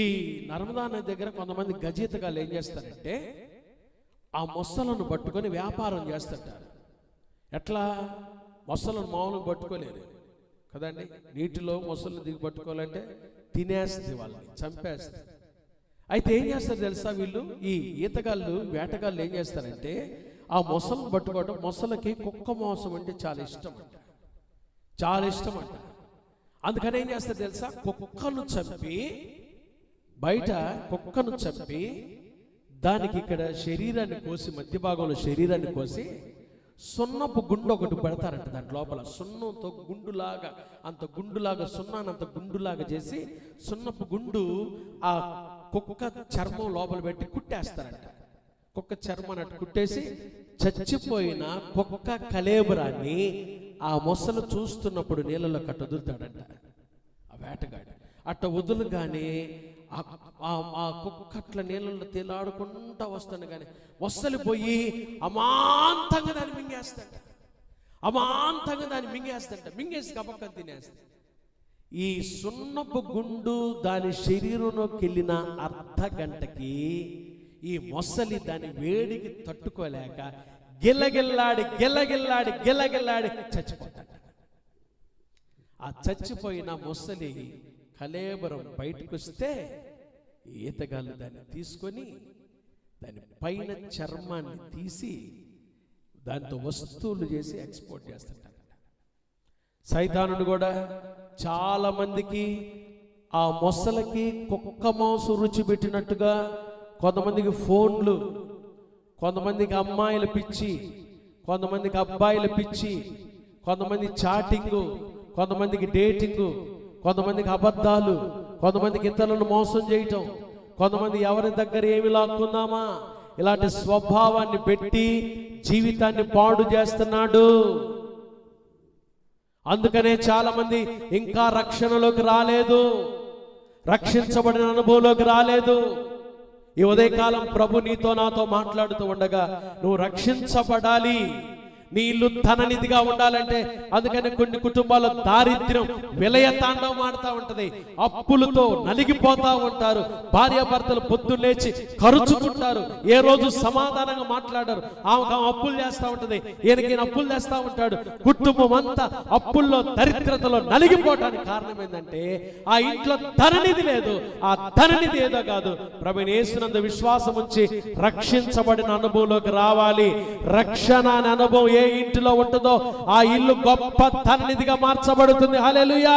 ఈ నర్మదా నది దగ్గర కొంతమంది గజీతగాళ్ళు ఏం చేస్తారంటే ఆ మొసలను పట్టుకొని వ్యాపారం చేస్తుంటారు. ఎట్లా? మొసలను మామూలుగా పట్టుకోలేరు కదండి. నీటిలో మొసలను దిగి పట్టుకోవాలంటే తినేస్తుంది, వాళ్ళని చంపేస్తుంది. అయితే ఏం చేస్తారు తెలుసా? వీళ్ళు ఈ ఈతగాళ్ళు వేటగాళ్ళు ఏం చేస్తారంటే ఆ మొసలను పట్టుకోవడం, మొసలకి కుక్క మాంసం అంటే చాలా ఇష్టం అంట, చాలా ఇష్టం అంట. అందుకని ఏం చేస్తారు తెలుసా? కుక్కను చంపి, బయట కుక్కను చంపి దానికి ఇక్కడ శరీరాన్ని కోసి, మధ్య భాగంలో శరీరాన్ని కోసి సున్నపు గుండు ఒకటి పెడతారంట. దాని లోపల సున్నంతో గుండులాగా, అంత గుండులాగా, సున్నాన్ని అంత గుండులాగా చేసి సున్నపు గుండు ఆ కుక్క చర్మం లోపల పెట్టి కుట్టేస్తారంట. కుక్క చర్మం అట్టు కుట్టేసి చచ్చిపోయిన కుక్క కలేబరాన్ని ఆ మొసలు చూస్తున్నప్పుడు నీళ్ళలో కట్ట వదులుతాడంట ఆ వేటగాడు. అట్ట వదులుగానే ఆ కుక్క అట్ల నీళ్ళలో తేలాడుకుంటా వస్తాను కానీ మొసలు పోయి అమాంతంగా దాన్ని మింగేస్తాడు, అమాంతంగా దాన్ని మింగేస్తాడంట. మింగేసి కబక్కని తినేస్తాడు. ఈ సున్నపు గుండు దాని శరీరంలోకి వెళ్ళిన అర్ధ గంటకి ఈ మొసలి దాని వేడికి తట్టుకోలేక గిల్లగిల్లాడి గిల్లగిల్లాడి గిల్లగిల్లాడి చచ్చిపోతాడు. ఆ చచ్చిపోయిన మొసలి కలేబరం బయటకు వస్తే ఈతగాళ్ళు దాన్ని తీసుకొని దాని పైన చర్మాన్ని తీసి దాంతో వస్తువులు చేసి ఎక్స్పోర్ట్ చేస్తుంటారు. సైతానుడు కూడా చాలా మందికి ఆ మొసలకి కుక్క మాంసం రుచి పెట్టినట్టుగా కొంతమందికి ఫోన్లు, కొంతమందికి అమ్మాయిల పిచ్చి, కొంతమందికి అబ్బాయిల పిచ్చి, కొంతమంది చాటింగు, కొంతమందికి డేటింగు, కొంతమందికి అబద్ధాలు, కొంతమందికి ఇతరులను మోసం చేయటం, కొంతమంది ఎవరి దగ్గర ఏమి లాక్కుందామా ఇలాంటి స్వభావాన్ని పెట్టి జీవితాన్ని పాడు చేస్తున్నాడు. అందుకనే చాలా మంది ఇంకా రక్షణలోకి రాలేదు, రక్షించబడిన అనుభవంలోకి రాలేదు. ఈ ఉదయకాలం ప్రభు నీతో నాతో మాట్లాడుతూ ఉండగా నువ్వు రక్షించబడాలి, నీ ఇల్లు ధననిధిగా ఉండాలంటే అందుకని కొన్ని కుటుంబాల దారిద్ర్యం విలయ తాండవం ఆడుతూ ఉంటది, అప్పులతో నలిగిపోతా ఉంటారు. భార్యాభర్తలు పొద్దున్న లేచి ఖర్చుకుంటారు, ఏ రోజు సమాధానంగా మాట్లాడారు. ఆమె అప్పులు చేస్తూ ఉంటది, ఈయనకి అప్పులు చేస్తూ ఉంటాడు. కుటుంబం అంతా అప్పుల్లో దరిద్రతలో నలిగిపోవటానికి కారణం ఏంటంటే ఆ ఇంట్లో ధననిధి లేదు. ఆ ధననిధి ఏదో కాదు, ప్రభువైన యేసునందు విశ్వాసం ఉంచి రక్షించబడిన అనుభవంలోకి రావాలి. రక్షణ అనే అనుభవం ఏ ఇంటిలో ఉంటుందో ఆ ఇల్లు గొప్ప ధననిధిగా మార్చబడుతుంది. హల్లెలూయా.